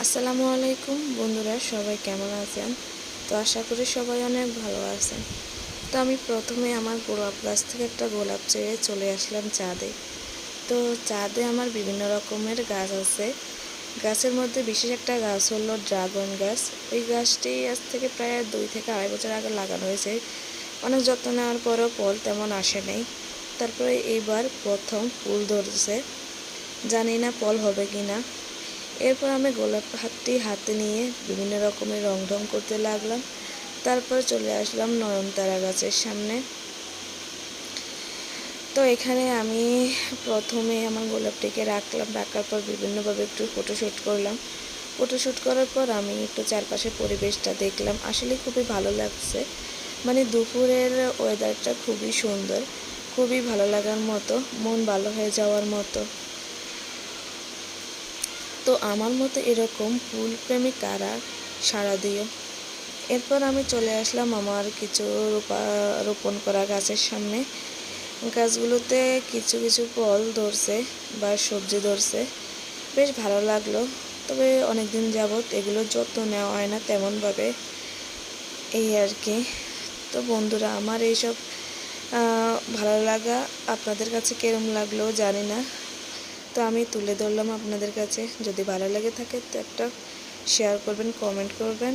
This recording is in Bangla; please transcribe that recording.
আসসালামু আলাইকুম বন্ধুরা, সবাই কেমন আছেন? তো আশা করি সবাই অনেক ভালো আছেন। তো আমি প্রথমে আমার গোলাপ গাছ থেকে একটা গোলাপ চেয়ে চলে আসলাম ছাদে। তো ছাদে আমার বিভিন্ন রকমের গাছ আছে। গাছের মধ্যে বিশেষ একটা গাছ হলো ড্রাগন গাছ। ওই গাছটি আজ থেকে প্রায় 2 থেকে 2.5 বছর আগে লাগানো হয়েছে। অনেক যত্ন নেওয়ার পরও ফল তেমন আসে নাই। তারপরে এইবার প্রথম ফুল ধরছে, জানি না ফল হবে কি না। এরপর আমি গোলাপ হাতে নিয়ে বিভিন্ন রকমের রং করতে লাগলাম। তারপর চলে আসলাম নয়নতারা গাছের সামনে। তো এখানে আমি প্রথমে আমার গোলাপটিকে রাখার পর বিভিন্নভাবে একটু ফটোশ্যুট করলাম। ফটোশ্যুট করার পর আমি একটু চারপাশের পরিবেশটা দেখলাম। আসলে খুবই ভালো লাগছে। মানে দুপুরের ওয়েদারটা খুবই সুন্দর, খুবই ভালো লাগার মতো, মন ভালো হয়ে যাওয়ার মতো। তো আমার মতো এরকম ফুল প্রেমী কারা সাড়া দিও। এরপর আমি চলে আসলাম আমার কিছু রোপণ করা গাছের সামনে। গাছগুলোতে কিছু কিছু ফল ধরছে বা সবজি ধরছে, বেশ ভালো লাগলো। তবে অনেক দিন যাবৎ এগুলোর যত্ন নেওয়া হয় না তেমনভাবে, এই আর কি। তো বন্ধুরা, আমার এইসব ভালো লাগা আপনাদের কাছে কেরম লাগলো জানি না। তো আমি তুলে ধরলাম আপনাদের কাছে। যদি ভালো লেগে থাকে তো একটা শেয়ার করবেন, কমেন্ট করবেন।